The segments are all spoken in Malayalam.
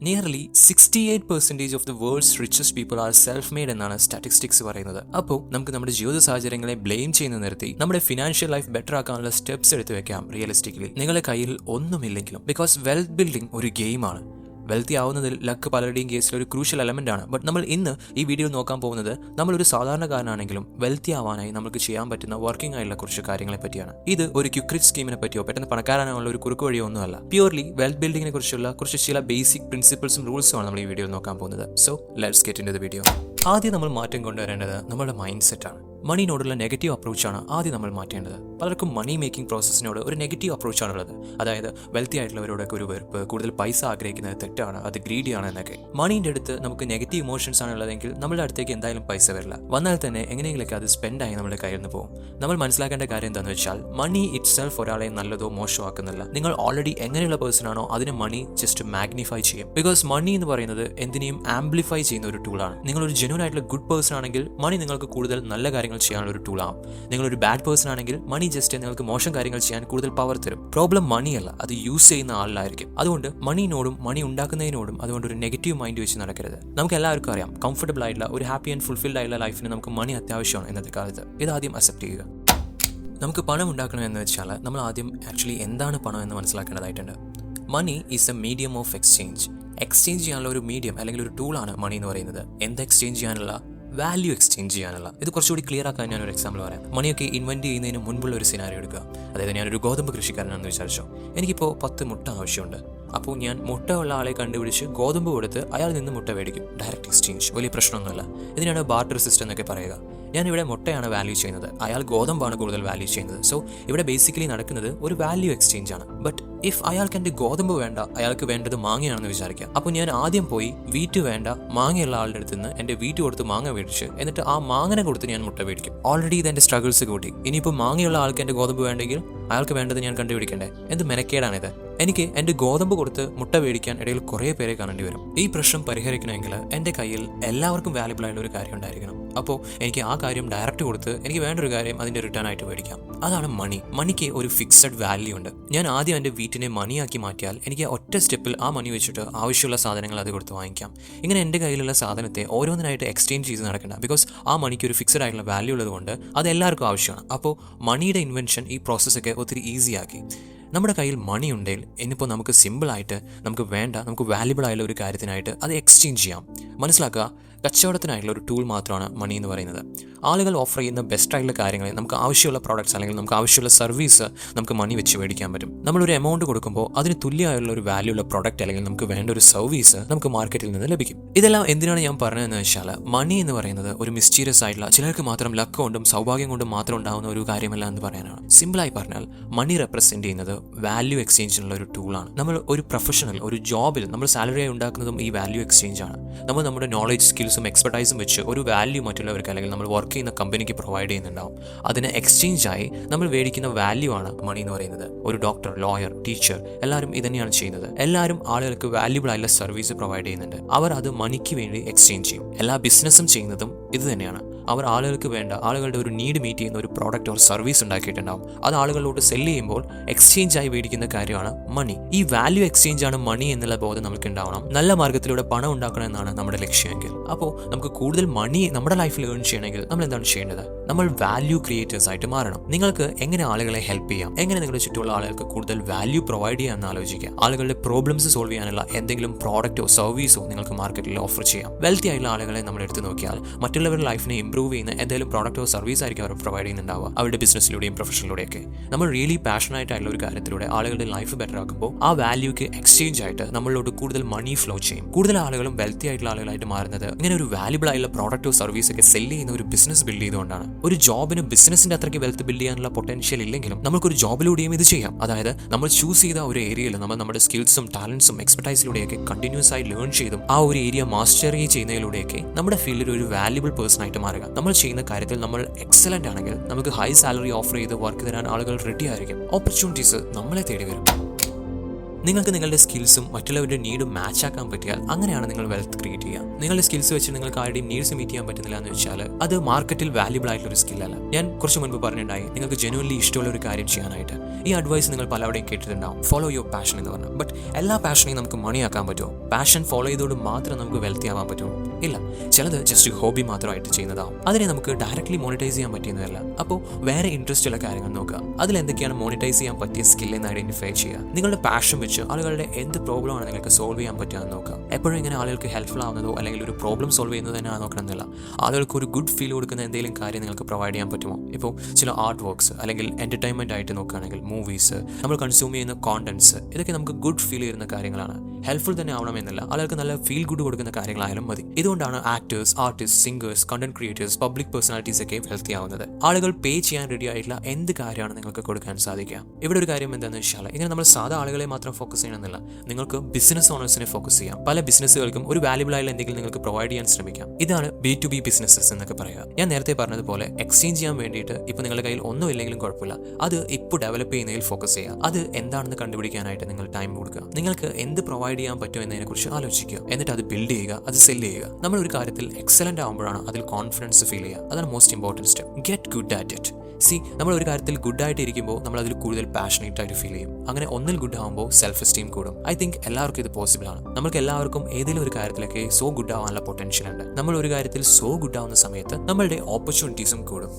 Nearly 68% of the world's richest people are self made എന്നാണ് സ്റ്റാറ്റിസ്റ്റിക്സ് പറയുന്നത്. അപ്പോൾ നമുക്ക് നമ്മുടെ ജീവിത സാഹചര്യങ്ങളെ ബ്ലെയിം ചെയ്യുന്ന നിർത്തി നമ്മുടെ ഫിനാൻഷ്യൽ ലൈഫ് ബെറ്റർ ആക്കാനുള്ള സ്റ്റെപ്സ് എടുത്തു വെക്കാം. റിയലിസ്റ്റിക്കലി നിങ്ങളുടെ കയ്യിൽ ഒന്നുമില്ലെങ്കിലും, ബിക്കോസ് വെൽത്ത് ബിൽഡിംഗ് ഒരു ഗെയിമാണ്. വെൽത്തി ആവുന്നതിൽ ലക്ക് പലരുടെയും കേസിൽ ഒരു ക്രൂഷ്യൽ എലമെന്റ് ആണ്. ബട്ട് നമ്മൾ ഇന്ന് ഈ വീഡിയോ നോക്കാൻ പോകുന്നത് നമ്മളൊരു സാധാരണക്കാരനാണെങ്കിലും വെൽത്തി ആവാനായി നമുക്ക് ചെയ്യാൻ പറ്റുന്ന വർക്കിംഗ് ആയിട്ടുള്ള കുറച്ച് കാര്യങ്ങളെ പറ്റിയാണ്. ഇത് ഒരു ക്വിക്ക് റിച്ച് സ്കീമിനെ പറ്റിയോ പെട്ടെന്ന് പണക്കാരാനുള്ള ഒരു കുറുക്ക് വഴിയോ ഒന്നുമല്ല. പ്യൂർലി വെൽത്ത് ബിൽഡിങ്ങിനെ കുറിച്ചുള്ള കുറച്ച് ചില ബേസിക് പ്രിൻസിപ്പിൾസും റൂൾസും ആണ് നമ്മൾ ഈ വീഡിയോ നോക്കാൻ പോകുന്നത്. So let's get into the video. ആദ്യം നമ്മൾ മാറ്റം കൊണ്ടുവരേണ്ടത് നമ്മുടെ മൈൻഡ് സെറ്റാണ്. മണിനോടുള്ള നെഗറ്റീവ് അപ്രോച്ചാണ് ആദ്യം നമ്മൾ മാറ്റേണ്ടത്. പലർക്കും മണി മേക്കിംഗ് പ്രോസസ്സിനോട് ഒരു നെഗറ്റീവ് അപ്രോച്ചാണുള്ളത്. അതായത് വെൽത്തി ആയിട്ടുള്ളവരോടൊക്കെ ഒരു വെറുപ്പ്, കൂടുതൽ പൈസ ആഗ്രഹിക്കുന്നത് തെറ്റാണ്, അത് ഗ്രീഡിയാണ് എന്നൊക്കെ. മണീൻ്റെ അടുത്ത് നമുക്ക് നെഗറ്റീവ് ഇമോഷൻസ് ആണുള്ളതെങ്കിൽ നമ്മുടെ അടുത്തേക്ക് എന്തായാലും പൈസ വരില്ല. വന്നാൽ തന്നെ എങ്ങനെയെങ്കിലൊക്കെ അത് സ്പെൻഡായി നമ്മുടെ കയ്യിൽ നിന്ന് പോകും. നമ്മൾ മനസ്സിലാക്കേണ്ട കാര്യം എന്താണെന്ന് വെച്ചാൽ മണി ഇറ്റ് സെൽഫ് ഒരാളെ നല്ലതോ മോശമോ ആക്കുന്നില്ല. നിങ്ങൾ ഓൾറെഡി എങ്ങനെയുള്ള പേഴ്സൺ ആണോ അതിന് മണി ജസ്റ്റ് മാഗ്നിഫൈ ചെയ്യും. ബിക്കോസ് മണി എന്ന് പറയുന്നത് എന്തിനേയും ആംപ്ലിഫൈ ചെയ്യുന്ന ഒരു ടൂളാണ്. നിങ്ങളൊരു ജെന്യൂൻ ആയിട്ടുള്ള ഗുഡ് പേഴ്സൺ ആണെങ്കിൽ മണി നിങ്ങൾക്ക് കൂടുതൽ നല്ല കാര്യങ്ങൾ ചെയ്യാനുള്ള ഒരു ടൂളാണ്. നിങ്ങളൊരു ബാഡ് പേഴ്സൺ ആണെങ്കിൽ മണി ജസ്റ്റ് നിങ്ങൾക്ക് മോശം കാര്യങ്ങൾ ചെയ്യാൻ കൂടുതൽ പവർ തരും. പ്രോബ്ലം മണിയല്ല, അത് യൂസ് ചെയ്യുന്ന ആളിലായിരിക്കും. അതുകൊണ്ട് മണിനോടും മണി ഉണ്ടാക്കുന്നതിനോടും അതുകൊണ്ട് ഒരു നെഗറ്റീവ് മൈൻഡ് വെച്ച് നടക്കരുത്. നമുക്ക് എല്ലാവർക്കും അറിയാം, കംഫർട്ടബിൾ ആയിട്ടുള്ള ഒരു ഹാപ്പി ആൻഡ് ഫുൾഫിൽഡ് ആയിട്ടുള്ള ലൈഫിന് നമുക്ക് മണി അത്യാവശ്യമാണ് ഇന്നത്തെ കാലത്ത്. ഇതാദ്യം അക്സെപ്റ്റ് ചെയ്യുക. നമുക്ക് പണം ഉണ്ടാക്കണം എന്ന് വെച്ചാൽ നമ്മൾ ആദ്യം ആക്ച്വലി എന്താണ് പണം എന്ന് മനസ്സിലാക്കേണ്ടതായിട്ടുണ്ട്. Money is a medium of exchange. Exchange ചെയ്യാനുള്ള ഒരു മീഡിയം അല്ലെങ്കിൽ ഒരു ടൂളാണ് മണി എന്ന് പറയുന്നത്. എന്ത് എക്സ്ചേഞ്ച് ചെയ്യാനുള്ള? വാല്യൂ എക്സ്ചേഞ്ച് ചെയ്യാനുള്ള. ഇത് കുറച്ചുകൂടി ക്ലിയർ ആക്കാൻ ഞാനൊരു എക്സാമ്പിൾ പറയാം. മണിയൊക്കെ ഇൻവെന്റ് ചെയ്യുന്നതിന് മുൻപുള്ള ഒരു സിനാരിയോ എടുക്കുക. അതായത് ഞാനൊരു ഗോതമ്പ് കൃഷിക്കാരനാണെന്ന് വിചാരിച്ചോ. എനിക്കിപ്പോൾ 10 മുട്ട ആവശ്യമുണ്ട്. അപ്പോൾ ഞാൻ മുട്ട ഉള്ള ആളെ കണ്ടുപിടിച്ച് ഗോതമ്പ് കൊടുത്ത് അയാൾ നിന്ന് മുട്ട മേടിക്കും. ഡയറക്റ്റ് എക്സ്ചേഞ്ച്, വലിയ പ്രശ്നമൊന്നുമില്ല. ഇതിനാണ് ബാർട്ടർ സിസ്റ്റം എന്നൊക്കെ പറയുക. ഞാനിവിടെ മുട്ടയാണ് വാല്യൂ ചെയ്യുന്നത്, അയാൾ ഗോതമ്പാണ് കൂടുതൽ വാല്യൂ ചെയ്യുന്നത്. സോ ഇവിടെ ബേസിക്കലി നടക്കുന്നത് ഒരു വാല്യൂ എക്സ്ചേഞ്ച് ആണ്. ബട്ട് ഇഫ് അയാൾക്ക് എൻ്റെ ഗോതമ്പ് വേണ്ട, അയാൾക്ക് വേണ്ടത് മാങ്ങയാണെന്ന് വിചാരിക്കാം. അപ്പോൾ ഞാൻ ആദ്യം പോയി വീറ്റ് വേണ്ട മാങ്ങയുള്ള ആളുടെ അടുത്ത് നിന്ന് എൻ്റെ വീറ്റ് കൊടുത്ത് മാങ്ങ മേടിച്ച് എന്നിട്ട് ആ മാങ്ങനെ കൊടുത്ത് ഞാൻ മുട്ട മേടിക്കും. ഓൾറെഡി ഇത് എൻ്റെ സ്ട്രഗിൾസ് കൂട്ടി. ഇനിയിപ്പോൾ മാങ്ങയുള്ള ആൾക്ക് എൻ്റെ ഗോതമ്പ് വേണ്ടെങ്കിൽ അയാൾക്ക് വേണ്ടത് ഞാൻ കണ്ടുപിടിക്കണ്ടേ? എന്ത് മെനക്കേടാണിത്? എനിക്ക് എൻ്റെ ഗോതമ്പ് കൊടുത്ത് മുട്ട മേടിക്കാൻ ഇടയിൽ കുറേ പേരെ കാണേണ്ടി വരും. ഈ പ്രശ്നം പരിഹരിക്കണമെങ്കിൽ എൻ്റെ കയ്യിൽ എല്ലാവർക്കും വാല്യുബിൾ ആയിട്ടുള്ള ഒരു കാര്യം ഉണ്ടായിരിക്കണം. അപ്പോൾ എനിക്ക് ആ കാര്യം ഡയറക്റ്റ് കൊടുത്ത് എനിക്ക് വേണ്ടൊരു കാര്യം അതിൻ്റെ റിട്ടേൺ ആയിട്ട് മേടിക്കാം. അതാണ് മണി. മണിക്ക് ഒരു ഫിക്സഡ് വാല്യൂ ഉണ്ട്. ഞാൻ ആദ്യം എൻ്റെ വീട്ടിനെ മണിയാക്കി മാറ്റിയാൽ എനിക്ക് ഒറ്റ സ്റ്റെപ്പിൽ ആ മണി വെച്ചിട്ട് ആവശ്യമുള്ള സാധനങ്ങൾ അത് കൊടുത്ത് വാങ്ങിക്കാം. ഇങ്ങനെ എൻ്റെ കയ്യിലുള്ള സാധനത്തെ ഓരോന്നിനായിട്ട് എക്സ്ചേഞ്ച് ചെയ്ത് നടക്കേണ്ട. ബിക്കോസ് ആ മണിക്ക് ഒരു ഫിക്സഡ് ആയിട്ടുള്ള വാല്യൂ ഉള്ളതുകൊണ്ട് അത് എല്ലാവർക്കും ആവശ്യമാണ്. അപ്പോൾ മണിയുടെ ഇൻവെൻഷൻ ഈ പ്രോസസ്സൊക്കെ ഒത്തിരി ഈസിയാക്കി. നമ്മുടെ കയ്യിൽ മണി ഉണ്ടെങ്കിൽ ഇനിയിപ്പോൾ നമുക്ക് സിമ്പിളായിട്ട് നമുക്ക് വേണ്ട, നമുക്ക് വാല്യുബിൾ ആയുള്ള ഒരു കാര്യത്തിനായിട്ട് അത് എക്സ്ചേഞ്ച് ചെയ്യാം. മനസ്സിലാക്കുക, കച്ചവടത്തിനായിട്ടുള്ള ഒരു ടൂൾ മാത്രമാണ് മണി എന്ന് പറയുന്നത്. ആളുകൾ ഓഫർ ചെയ്യുന്ന ബെസ്റ്റ് ആയിട്ടുള്ള കാര്യങ്ങൾ, നമുക്ക് ആവശ്യമുള്ള പ്രോഡക്ട്സ് അല്ലെങ്കിൽ നമുക്ക് ആവശ്യമുള്ള സർവീസ് നമുക്ക് മണി വെച്ച് മേടിക്കാൻ പറ്റും. നമ്മളൊരു എമൗണ്ട് കൊടുക്കുമ്പോൾ അതിന് തുല്യമായുള്ള ഒരു വാല്യൂ ഉള്ള പ്രോഡക്റ്റ് അല്ലെങ്കിൽ നമുക്ക് വേണ്ട ഒരു സർവീസ് നമുക്ക് മാർക്കറ്റിൽ നിന്ന് ലഭിക്കും. ഇതെല്ലാം എന്തിനാണ് ഞാൻ പറഞ്ഞതെന്ന് വെച്ചാൽ മണി എന്ന് പറയുന്നത് ഒരു മിസ്റ്റീരിയസ് ആയിട്ടുള്ള, ചിലർക്ക് മാത്രം ലക്ക് കൊണ്ടും സൗഭാഗ്യം കൊണ്ടും മാത്രം ഉണ്ടാകുന്ന ഒരു കാര്യമല്ല എന്ന് പറയാനാണ്. സിമ്പിളായി പറഞ്ഞാൽ മണി റെപ്രസെന്റ് ചെയ്യുന്നത് വാല്യൂ എക്സ്ചേഞ്ചിനുള്ള ഒരു ടൂളാണ്. നമ്മൾ ഒരു പ്രൊഫഷണൽ ഒരു ജോബിൽ നമ്മൾ സാലറിയായി ഉണ്ടാക്കുന്നതും ഈ വാല്യൂ എക്സ്ചേഞ്ച് ആണ്. നമ്മൾ നമ്മുടെ നോളജ്, സ്കിൽസും എക്സ്പെർട്ടൈസും വെച്ച് ഒരു വാല്യൂ മറ്റുള്ളവർക്ക് അല്ലെങ്കിൽ നമ്മൾ വർക്ക് ചെയ്യുന്ന കമ്പനിക്ക് പ്രൊവൈഡ് ചെയ്യുന്നുണ്ടാവും. അതിന് എക്സ്ചേഞ്ചായി നമ്മൾ മേടിക്കുന്ന വാല്യൂ ആണ് മണി എന്ന് പറയുന്നത്. ഒരു ഡോക്ടർ, ലോയർ, ടീച്ചർ എല്ലാവരും ഇതന്നെയാണ് ചെയ്യുന്നത്. എല്ലാവരും ആളുകൾക്ക് വാല്യുബിൾ ആയിട്ടുള്ള സർവീസ് പ്രൊവൈഡ് ചെയ്യുന്നുണ്ട്. അവർ അത് മണിക്ക് വേണ്ടി എക്സ്ചേഞ്ച് ചെയ്യും. എല്ലാ ബിസിനസ്സും ചെയ്യുന്നതും ഇത് തന്നെയാണ്. അവർ ആളുകൾക്ക് വേണ്ട, ആളുകളുടെ ഒരു നീഡ് മീറ്റ് ചെയ്യുന്ന ഒരു പ്രോഡക്റ്റ് ഓർ സർവീസ് ഉണ്ടാക്കിയിട്ടുണ്ടാവും. അത് ആളുകളോട് സെല്ല് ചെയ്യുമ്പോൾ എക്സ്ചേഞ്ചായി മേടിക്കുന്ന കാര്യമാണ് മണി. ഈ വാല്യൂ എക്സ്ചേഞ്ച് ആണ് മണി എന്നുള്ള ബോധം നമുക്ക് ഉണ്ടാവണം. നല്ല മാർഗത്തിലൂടെ പണം ഉണ്ടാക്കണം എന്നാണ് നമ്മുടെ ലക്ഷ്യമെങ്കിൽ. അപ്പോൾ നമുക്ക് കൂടുതൽ മണി നമ്മുടെ ലൈഫിൽ ഏൺ ചെയ്യണമെങ്കിൽ നമ്മൾ എന്താണ് ചെയ്യേണ്ടത്? നമ്മൾ വാല്യൂ ക്രിയേറ്റേഴ്സ് ആയിട്ട് മാറണം. നിങ്ങൾക്ക് എങ്ങനെ ആളുകളെ ഹെൽപ്പ് ചെയ്യാം, എങ്ങനെ നിങ്ങളുടെ ചുറ്റുമുള്ള ആളുകൾക്ക് കൂടുതൽ വാല്യൂ പ്രൊവൈഡ് ചെയ്യാമെന്ന് ആലോചിക്കുക. ആളുകളുടെ പ്രോബ്ലംസ് സോൾവ് ചെയ്യാനുള്ള എന്തെങ്കിലും പ്രോഡക്റ്റോ സർവീസോ നിങ്ങൾക്ക് മാർക്കറ്റിൽ ഓഫർ ചെയ്യാം. വെൽത്തി ആയിട്ടുള്ള ആളുകളെ നമ്മൾ എടുത്ത് നോക്കിയാൽ മറ്റുള്ളവരുടെ ലൈഫിനെ ഇംപ്രൂവ് ചെയ്യുന്ന എന്തെങ്കിലും പ്രോഡക്റ്റോ സർവീസ് ആയിരിക്കും അവർ പ്രൊവൈഡ് ചെയ്യുന്നുണ്ടാവുക. അവരുടെ ബിസിനസ്സിലൂടെയും പ്രൊഫഷനിലൂടെയൊക്കെ നമ്മൾ റിയലി പാഷനേറ്റ് ആയിട്ടുള്ള ഒരു കാര്യത്തിലൂടെ ആളുകളുടെ ലൈഫ് ബെറ്റർ ആക്കുമ്പോൾ ആ വാല്യൂക്ക് എക്സ്ചേഞ്ച് ആയിട്ട് നമ്മളിലോട്ട് കൂടുതൽ മണി ഫ്ലോ ചെയ്യും. കൂടുതൽ ആളുകളും വെൽത്തി ആയിട്ടുള്ള ആളുകളായിട്ട് മാറുന്നത് ഇങ്ങനെ ഒരു വാല്യുബിൾ ആയിട്ടുള്ള പ്രോഡക്റ്റോ സർവീസ് ഒക്കെ സെല്ല് ചെയ്യുന്ന ഒരു ബിസിനസ് ബിൽഡ് ചെയ്തുകൊണ്ടാണ്. ഒരു ജോബിന് ബിസിനസിന്റെ അത്രയ്ക്ക് വെൽത്ത് ബിൽഡ് ചെയ്യാനുള്ള പൊട്ടൻഷ്യൽ ഇല്ലെങ്കിലും നമുക്കൊരു ജോബിലൂടെയും ഇത് ചെയ്യാം. അതായത് നമ്മൾ ചൂസ് ചെയ്ത ഒരു ഏരിയയിൽ നമ്മൾ നമ്മുടെ സ്കിൽസും ടാലൻസും എക്സ്പെർട്ടൈസിലൂടെയൊക്കെ കണ്ടിന്യൂസ് ആയി ലേൺ ചെയ്തും ആ ഒരു ഏരിയ മാസ്റ്ററി ചെയ്യുന്നതിലൂടെയൊക്കെ നമ്മുടെ ഫീൽഡിൽ ഒരു വാല്യുബിൾ പേഴ്സൺ ആയിട്ട് മാറുക. നമ്മൾ ചെയ്യുന്ന കാര്യത്തിൽ നമ്മൾ എക്സലന്റ് ആണെങ്കിൽ നമുക്ക് ഹൈ സാലറി ഓഫർ ചെയ്ത് വർക്ക് തരാൻ ആളുകൾ റെഡി ആയിരിക്കും. ഓപ്പർച്യൂണിറ്റീസ് നമ്മളെ തേടി വരും. നിങ്ങൾക്ക് നിങ്ങളുടെ സ്കിൽസും മറ്റുള്ളവരുടെ നീഡും മാച്ച് ആക്കാൻ പറ്റിയാൽ അങ്ങനെയാണ് നിങ്ങൾ വെൽത്ത് ക്രിയേറ്റ് ചെയ്യുക. നിങ്ങളുടെ സ്കിൽസ് വെച്ച് നിങ്ങൾക്ക് ആരുടെയും നീഡ്സ് മീറ്റ് ചെയ്യാൻ പറ്റുന്നില്ല എന്ന് വെച്ചാൽ അത് മാർക്കറ്റിൽ വാല്യുബിൾ ആയിട്ടുള്ള ഒരു സ്കില്ലല്ല. ഞാൻ കുറച്ച് മുൻപ് പറഞ്ഞിട്ടുണ്ടായി നിങ്ങൾക്ക് ജെനുവൻലി ഇഷ്ടമുള്ള ഒരു കാര്യം ചെയ്യാനായിട്ട്. ഈ അഡ്വൈസ് നിങ്ങൾ പലവിടെയും കേട്ടിട്ടുണ്ടാവും, ഫോളോ യുവർ പാഷൻ എന്ന് പറഞ്ഞു. ബട്ട് എല്ലാ പാഷനെയും നമുക്ക് മണിയാക്കാൻ പറ്റുമോ? പാഷൻ ഫോളോ ചെയ്തോട് മാത്രം നമുക്ക് വെൽത്തി ആവാൻ പറ്റുമോ? ഇല്ല. ചിലത് ജസ്റ്റ് ഹോബി മാത്രമായിട്ട് ചെയ്യുന്നതാവും. അതിനെ നമുക്ക് ഡയറക്റ്റ്ലി മോണിറ്റൈസ് ചെയ്യാൻ പറ്റുന്നതല്ല. അപ്പോൾ വേറെ ഇൻട്രസ്റ്റ് ഉള്ള കാര്യങ്ങൾ നോക്കുക. അതിലെന്തൊക്കെയാണ് മോണിറ്റൈസ് ചെയ്യാൻ പറ്റിയ സ്കിൽ എന്ന് ഐഡന്റിഫൈ ചെയ്യുക. നിങ്ങളുടെ പാഷൻ വെച്ച് ആളുകളുടെ എന്ത് പ്രോബ്ലമാണ് നിങ്ങൾക്ക് സോൾവ് ചെയ്യാൻ പറ്റുക എന്ന് നോക്കുക. എപ്പോഴും ഇങ്ങനെ ആളുകൾക്ക് ഹെൽപ്ഫുൾ ആവുന്നതോ അല്ലെങ്കിൽ ഒരു പ്രോബ്ലം സോൾവ് ചെയ്യുന്നത് തന്നെ നോക്കണമെന്നില്ല. ആളുകൾക്ക് ഒരു ഗുഡ് ഫീൽ കൊടുക്കുന്ന എന്തെങ്കിലും കാര്യം നിങ്ങൾക്ക് പ്രൊവൈഡ് ചെയ്യാൻ പറ്റുമോ? ഇപ്പോൾ ചില ആർട്ട് വർക്ക്സ് അല്ലെങ്കിൽ എന്റർടൈൻമെന്റ് ആയിട്ട് നോക്കുകയാണെങ്കിൽ മൂവീസ്, നമ്മൾ കൺസ്യൂം ചെയ്യുന്ന കോണ്ടന്റ്സ്, ഇതൊക്കെ നമുക്ക് ഗുഡ് ഫീൽ ചെയ്യുന്ന കാര്യങ്ങളാണ്. ഹെൽപ്ഫുൾ തന്നെ ആവണമെന്നില്ല, ആളുകൾക്ക് നല്ല ഫീൽ ഗുഡ് കൊടുക്കുന്ന കാര്യങ്ങളായാലും മതി. ഇതുകൊണ്ടാണ് actors, artist, singers, content creators, public personalities ഒക്കെ ഹെൽത്തി ആവുന്നത്. ആളുകൾ പേ ചെയ്യാൻ റെഡി ആയിട്ടുള്ള എന്ത് കാര്യമാണ് നിങ്ങൾക്ക് കൊടുക്കാൻ സാധിക്കുക. ഇവിടെ ഒരു കാര്യം എന്താണെന്ന് വെച്ചാൽ ഇങ്ങനെ നമ്മൾ സാധാ ആളുകളെ മാത്രം ഫോക്കസ് ചെയ്യണമെന്നില്ല. നിങ്ങൾക്ക് ബിസിനസ് ഓണേഴ്സിനെ ഫോക്കസ് ചെയ്യാം. പല ബിസിനസ്സുകൾക്കും ഒരു വാല്യുബിൾ ആയിട്ടുള്ള എന്തെങ്കിലും നിങ്ങൾക്ക് പ്രൊവൈഡ് ചെയ്യാൻ ശ്രമിക്കാം. ഇതാണ് B2B ബിസിനസ്സസ് എന്നൊക്കെ പറയുക. ഞാൻ നേരത്തെ പറഞ്ഞതുപോലെ എക്സ്ചേഞ്ച് ചെയ്യാൻ വേണ്ടിയിട്ട് ഇപ്പോൾ നിങ്ങളുടെ കയ്യിൽ ഒന്നും ഇല്ലെങ്കിലും കുഴപ്പമില്ല, അത് ഇപ്പോൾ ഡെവലപ്പ് ചെയ്യുന്നതിൽ ഫോക്കസ് ചെയ്യുക. അത് എന്താണെന്ന് കണ്ടുപിടിക്കാനായിട്ട് നിങ്ങൾ ടൈം കൊടുക്കുക. നിങ്ങൾക്ക് എന്ത് പ്രൊവൈഡ് ചെയ്യാൻ പറ്റും എന്നതിനെക്കുറിച്ച് ആലോചിക്കുക. എന്നിട്ട് അത് ബിൽഡ് ചെയ്യുക, അത് സെല് ചെയ്യുക. നമ്മൾ ഒരു കാര്യത്തിൽ എക്സലന്റ് ആകുമ്പോഴാണ് അതിൽ കോൺഫിഡൻസ് ഫീൽ ചെയ്യുക. അതാണ് most important step. Get good at it. നമ്മൾ ഒരു കാര്യത്തിൽ ഗുഡ് ആയിട്ട് ഇരിക്കുമ്പോൾ നമ്മൾ അതിൽ കൂടുതൽ പാഷനേറ്റ് ആയിട്ട് ഫീൽ ചെയ്യും. അങ്ങനെ ഒന്നിൽ ഗുഡ് ആകുമ്പോൾ സെൽഫ് എസ്റ്റീം കൂടും. ഐ തിങ്ക് എല്ലാവർക്കും ഇത് പോസിബിൾ ആണ്. നമുക്ക് എല്ലാവർക്കും ഏതെങ്കിലും ഒരു കാര്യത്തിലൊക്കെ സോ ഗുഡ് ആവാനുള്ള പൊട്ടൻഷ്യൽ ഉണ്ട്. നമ്മൾ ഒരു കാര്യത്തിൽ സോ ഗുഡ് ആവുന്ന സമയത്ത് നമ്മളുടെ ഓപ്പർച്യൂണിറ്റീസും കൂടും.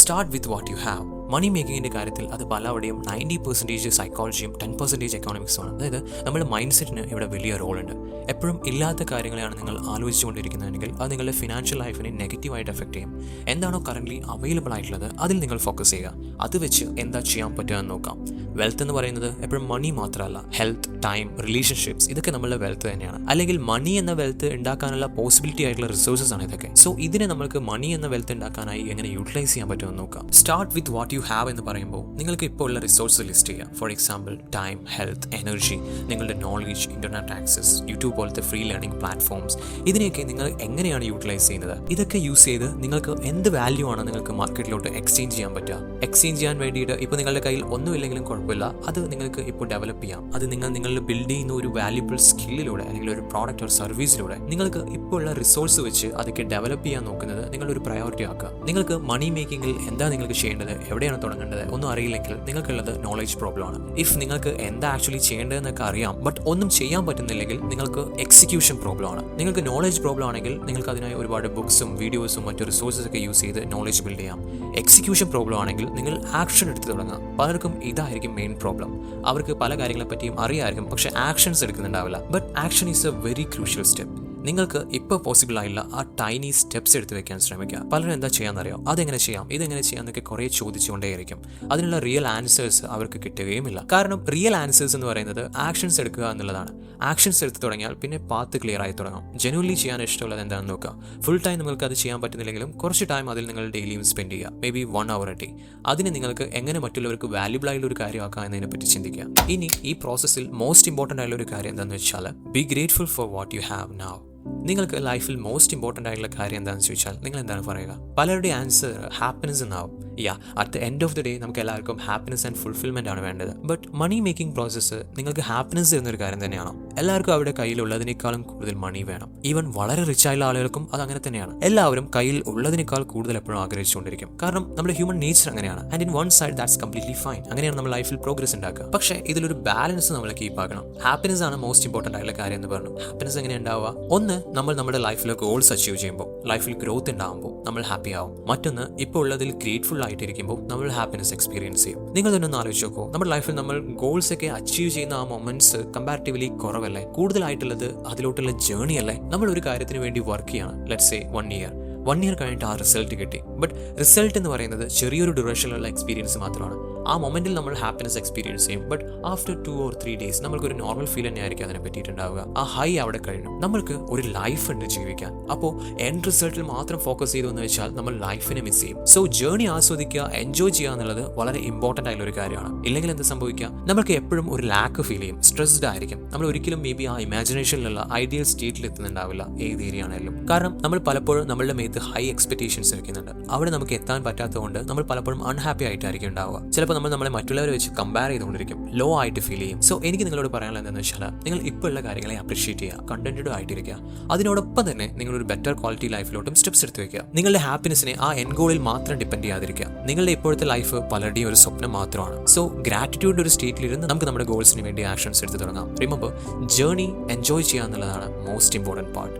Start with what you have. Money മേക്കിങ്ങിൻ്റെ കാര്യത്തിൽ അത് പലവിടെയും 90% സൈക്കോളജിയും 10% എക്കോണമിക്സുമാണ്. അതായത് നമ്മുടെ മൈൻഡ് സെറ്റിന് ഇവിടെ വലിയ റോളുണ്ട്. എപ്പോഴും ഇല്ലാത്ത കാര്യങ്ങളെയാണ് നിങ്ങൾ ആലോചിച്ചുകൊണ്ടിരിക്കുന്നതെങ്കിൽ അത് നിങ്ങളുടെ ഫിനാൻഷ്യൽ ലൈഫിനെ നെഗറ്റീവായിട്ട് എഫക്ട് ചെയ്യും. എന്താണോ കറൻ്റ്ലി അവൈലബിൾ ആയിട്ടുള്ളത് അതിൽ നിങ്ങൾ ഫോക്കസ് ചെയ്യുക. അത് വെച്ച് എന്താ ചെയ്യാൻ പറ്റുക എന്ന് നോക്കാം. വെൽത്ത് എന്ന് പറയുന്നത് എപ്പോഴും മണി മാത്രമല്ല, ഹെൽത്ത്, ടൈം, റിലേഷൻഷിപ്സ്, ഇതൊക്കെ നമ്മളുടെ വെൽത്ത് തന്നെയാണ്. അല്ലെങ്കിൽ മണി എന്ന വെൽത്ത് ഉണ്ടാക്കാനുള്ള പോസിബിലിറ്റി ആയിട്ടുള്ള റിസോഴ്സസ് ആണ് ഇതൊക്കെ. സോ ഇതിനെ നമുക്ക് മണി എന്ന വെൽത്ത് ഉണ്ടാക്കാനായി എങ്ങനെ യൂട്ടിലൈസ് ചെയ്യാൻ പറ്റുമെന്ന് നോക്കാം. Start with what you have എന്ന് പറയുമ്പോൾ നിങ്ങൾക്ക് ഇപ്പോൾ ഉള്ള റിസോഴ്സ് ലിസ്റ്റ് ചെയ്യാം. For example time, health, energy, നിങ്ങളുടെ നോളജ്, ഇന്റർനെറ്റ് ആക്സസ്, യൂട്യൂബ് പോലത്തെ ഫ്രീ ലേണിംഗ് പ്ലാറ്റ്ഫോംസ്, ഇതിനെയൊക്കെ നിങ്ങൾ എങ്ങനെയാണ് യൂട്ടിലൈസ് ചെയ്യുന്നത്? ഇതൊക്കെ യൂസ് ചെയ്ത് നിങ്ങൾക്ക് എന്ത് വാല്യൂ ആണ് നിങ്ങൾക്ക് മാർക്കറ്റിലോട്ട് എക്സ്ചേഞ്ച് ചെയ്യാൻ പറ്റുക? എക്സ്ചേഞ്ച് ചെയ്യാൻ വേണ്ടിയിട്ട് ഇപ്പോൾ നിങ്ങളുടെ കയ്യിൽ ഒന്നുമില്ലെങ്കിലും കുഴപ്പമില്ല, അത് നിങ്ങൾക്ക് ഇപ്പോൾ ഡെവലപ്പ് ചെയ്യാം. അത് നിങ്ങൾ ബിൽഡ് ചെയ്യുന്ന ഒരു വാല്യുബിൾ സ്കില്ലിലൂടെ അല്ലെങ്കിൽ ഒരു പ്രോഡക്റ്റ് ഒരു സർവീസിലൂടെ നിങ്ങൾക്ക് ഇപ്പോൾ ഉള്ള റിസോഴ്സ് വെച്ച് അതൊക്കെ ഡെവലപ്പ് ചെയ്യാൻ നോക്കുന്നത് നിങ്ങളുടെ ഒരു പ്രയോറിറ്റി ആക്കുക. നിങ്ങൾക്ക് മണി മേക്കിങ്ങിൽ എന്താ നിങ്ങൾക്ക് ചെയ്യേണ്ടത്, എവിടെയാണ് തുടങ്ങേണ്ടത് ഒന്നും അറിയില്ലെങ്കിൽ നിങ്ങൾക്കുള്ളത് നോളജ് പ്രോബ്ലം ആണ്. ഇഫ് നിങ്ങൾക്ക് എന്താ ആക്ച്വലി ചെയ്യേണ്ടതെന്നൊക്കെ അറിയാം, ബട്ട് ഒന്നും ചെയ്യാൻ പറ്റുന്നില്ലെങ്കിൽ നിങ്ങൾക്ക് എക്സിക്യൂഷൻ പ്രോബ്ലം ആണ്. നിങ്ങൾക്ക് നോളജ് പ്രോബ്ലം ആണെങ്കിൽ നിങ്ങൾക്ക് അതിനായി ഒരുപാട് ബുക്സും വീഡിയോസും മറ്റു റിസോഴ്സസ് ഒക്കെ യൂസ് ചെയ്ത് നോളജ് ബിൽഡ് ചെയ്യാം. എക്സിക്യൂഷൻ പ്രോബ്ലം ആണെങ്കിൽ നിങ്ങൾ ആക്ഷൻ എടുത്ത് തുടങ്ങുക. പലർക്കും ഇതായിരിക്കും മെയിൻ പ്രോബ്ലം. അവർക്ക് പല കാര്യങ്ങളെ പറ്റിയും അറിയാമായിരിക്കും, പക്ഷെ ആക്ഷൻസ് എടുക്കുന്നുണ്ടാവില്ല. But action is a very crucial step. നിങ്ങൾക്ക് ഇപ്പോൾ പോസിബിൾ ആയില്ല ആ ടൈനി സ്റ്റെപ്സ് എടുത്ത് വെക്കാൻ ശ്രമിക്കുക. പലരും എന്താ ചെയ്യാമെന്നറിയോ, അതെങ്ങനെ ചെയ്യാം, ഇതെങ്ങനെ ചെയ്യാം എന്നൊക്കെ കുറേ ചോദിച്ചുകൊണ്ടേയിരിക്കും. അതിനുള്ള റിയൽ ആൻസേഴ്സ് അവർക്ക് കിട്ടുകയുമില്ല. കാരണം റിയൽ ആൻസേഴ്സ് എന്ന് പറയുന്നത് ആക്ഷൻസ് എടുക്കുക എന്നുള്ളതാണ്. ആക്ഷൻസ് എടുത്ത് തുടങ്ങിയാൽ പിന്നെ പാത്ത് ക്ലിയർ ആയി തുടങ്ങും. ജെനുവൻലി ചെയ്യാൻ ഇഷ്ടമുള്ളത് എന്താണെന്ന് നോക്കുക. ഫുൾ ടൈം നിങ്ങൾക്ക് അത് ചെയ്യാൻ പറ്റുന്നില്ലെങ്കിലും കുറച്ച് ടൈം അതിൽ നിങ്ങൾ ഡെയിലിയും സ്പെൻഡ് ചെയ്യുക. May be 1 hour a day. അതിനെ നിങ്ങൾക്ക് എങ്ങനെ മറ്റുള്ളവർക്ക് വാല്യുബിൾ ആയിട്ടുള്ള ഒരു കാര്യമാക്കാം എന്നതിനെ പറ്റി ചിന്തിക്കുക. ഇനി ഈ പ്രോസസ്സിൽ മോസ്റ്റ് ഇമ്പോർട്ടൻ്റ് ആയിട്ടുള്ള ഒരു കാര്യം എന്താണെന്ന് വെച്ചാൽ B grateful four what you have now. നിങ്ങൾക്ക് ലൈഫിൽ മോസ്റ്റ് ഇമ്പോർട്ടൻ്റ് ആയിട്ടുള്ള കാര്യം എന്താണെന്ന് ചോദിച്ചാൽ നിങ്ങൾ എന്താണ് പറയുക? പലരുടെ ആൻസർ ഹാപ്പിനെസ് എന്നാവും. At the end of the day നമുക്ക് എല്ലാവർക്കും ഹാപ്പിനെസ് ആൻഡ് ഫുൾഫിൽമെന്റ് ആണ് വേണ്ടത്. ബട്ട് മണി മേക്കിംഗ് പ്രോസസ്സ് നിങ്ങൾക്ക് ഹാപ്പിനെസ് തരുന്നൊരു കാര്യം തന്നെയാണോ? എല്ലാവർക്കും അവരുടെ കയ്യിലുള്ളതിനേക്കാളും കൂടുതൽ മണി വേണം. ഈവൻ വളരെ റിച്ച് ആയിട്ടുള്ള ആളുകൾക്കും അത് അങ്ങനെ തന്നെയാണ്. എല്ലാവരും കയ്യിൽ ഉള്ളതിനേക്കാൾ കൂടുതൽ എപ്പോഴും ആഗ്രഹിച്ചുകൊണ്ടിരിക്കും. കാരണം നമ്മുടെ ഹ്യൂമൻ നേച്ചർ അങ്ങനെയാണ്. And in one side that's completely fine. അങ്ങനെയാണ് നമ്മൾ ലൈഫിൽ പ്രോഗ്രസ് ഉണ്ടാക്കുക. പക്ഷേ ഇതിലൊരു ബാലൻസ് നമ്മൾ കീപ്പ് ആക്കണം. ഹാപ്പിനെസ് ആണ് മോസ്റ്റ് ഇമ്പോർട്ടൻ്റ് ആയിട്ടുള്ള കാര്യം എന്ന് പറഞ്ഞു. ഹാപ്പിനെസ് എങ്ങനെ ഉണ്ടാവുക? ഒന്ന്, നമ്മൾ നമ്മുടെ ലൈഫിലെ ഗോൾസ് അച്ചീവ് ചെയ്യുമ്പോൾ, ലൈഫിൽ ഗ്രോത്ത് ഉണ്ടാകുമ്പോൾ നമ്മൾ ഹാപ്പി ആവും. മറ്റൊന്ന്, ഇപ്പോൾ ഉള്ളതിൽ ഗ്രേറ്റ്ഫുൾ ആയിട്ടിരിക്കുമ്പോൾ നമ്മൾ ഹാപ്പിനെസ് എക്സ്പീരിയൻസ് ചെയ്യും. നിങ്ങൾ തന്നെ ഒന്ന് ആലോചിച്ച് നോക്കൂ. നമ്മുടെ ലൈഫിൽ നമ്മൾ ഗോൾസ് ഒക്കെ അച്ചീവ് ചെയ്യുന്ന ആ മൊമെന്റ്സ് കമ്പാരിറ്റീവ്ലി കുറവല്ലേ? കൂടുതലായിട്ടുള്ളത് അതിലോട്ടുള്ള ജേർണി അല്ലേ? നമ്മൾ ഒരു കാര്യത്തിന് വേണ്ടി വർക്ക് ചെയ്യണം. ലെറ്റ്സ് സേ 1 year കഴിഞ്ഞിട്ട് ആ റിസൾട്ട് കിട്ടി. ബട്ട് റിസൾട്ട് എന്ന് പറയുന്നത് ചെറിയൊരു ഡ്യൂറേഷനിലുള്ള എക്സ്പീരിയൻസ് മാത്രമാണ്. ആ മൊമെന്റിൽ നമ്മൾ ഹാപ്പിനെസ് എക്സ്പീരിയൻസ് ചെയ്യും. ബട്ട് ആഫ്റ്റർ 2 or 3 days നമ്മൾക്കൊരു നോർമൽ ഫീൽ തന്നെ ആയിരിക്കും അതിനെ പറ്റിയിട്ടുണ്ടാവുക. ആ ഹൈ അവിടെ കഴിഞ്ഞു. നമ്മൾക്ക് ഒരു ലൈഫ് ഉണ്ട് ജീവിക്കാൻ. അപ്പോൾ എൻഡ് റിസൾട്ടിൽ മാത്രം ഫോക്കസ് ചെയ്തു എന്ന് വെച്ചാൽ നമ്മൾ ലൈഫിനെ മിസ് ചെയ്യും. സോ ജേർണി ആസ്വദിക്കുക, എൻജോയ് ചെയ്യുക എന്നുള്ളത് വളരെ ഇമ്പോർട്ടൻ്റ് ആയിട്ടുള്ള ഒരു കാര്യമാണ്. ഇല്ലെങ്കിൽ എന്താ സംഭവിക്കുക? നമ്മൾക്ക് എപ്പോഴും ഒരു ലാക്ക് ഫീൽ ചെയ്യും, സ്ട്രെസ്ഡ് ആയിരിക്കും. നമ്മൾ ഒരിക്കലും മേ ബി ആ ഇമാജിനേഷനിലുള്ള ഐഡിയൽ സ്റ്റേറ്റിൽ എത്തുന്നുണ്ടാവില്ല ഏത് ഏരിയ ആണെങ്കിലും. കാരണം നമ്മൾ പലപ്പോഴും നമ്മളുടെ ഹൈ എക്സ്പെക്ടേഷൻസ് വെക്കുന്നുണ്ട്. അവിടെ നമുക്ക് എത്താൻ പറ്റാത്തതുകൊണ്ട് നമ്മൾ പലപ്പോഴും അൺഹാപ്പി ആയിട്ടായിരിക്കും ഉണ്ടാവുക. ചിലപ്പോൾ അപ്പോൾ നമ്മൾ നമ്മളെ മറ്റുള്ളവരെ വെച്ച് കമ്പയർ ചെയ്തുകൊണ്ടിരിക്കും, ലോ ആയിട്ട് ഫീൽ ചെയ്യും. സോ എനിക്ക് നിങ്ങളോട് പറയാനുള്ളത് എന്താണെന്ന് വെച്ചാൽ നിങ്ങൾ ഇപ്പോൾ ഉള്ള കാര്യങ്ങളെ അപ്രീഷിയേറ്റ് ചെയ്യുക, കണ്ടന്റഡ് ആയിട്ടിരിക്കുക. അതിനോടൊപ്പം തന്നെ നിങ്ങളൊരു ബെറ്റർ ക്വാളിറ്റി ലൈഫിലോട്ടും സ്റ്റെപ്സ് എടുത്ത് വെക്കുക. നിങ്ങളുടെ ഹാപ്പിനെസ്സിനെ ആ എൻഡ് ഗോളിൽ മാത്രം ഡിപ്പെൻഡ് ചെയ്യാതിരിക്കുക. നിങ്ങളുടെ ഇപ്പോഴത്തെ ലൈഫ് പലരുടെയും ഒരു സ്വപ്നം മാത്രമാണ്. സോ ഗ്രാറ്റിറ്റ്യൂഡിന്റെ ഒരു സ്റ്റേറ്റിലിരുന്ന് നമുക്ക് നമ്മുടെ ഗോൾസിന് വേണ്ടി ആക്ഷൻസ് എടുത്ത് തുടങ്ങാം. റിമെമ്പർ, ജേർണി എൻജോയ് ചെയ്യുക എന്നുള്ളതാണ് മോസ്റ്റ് ഇമ്പോർട്ടൻറ്റ് പാർട്ട്.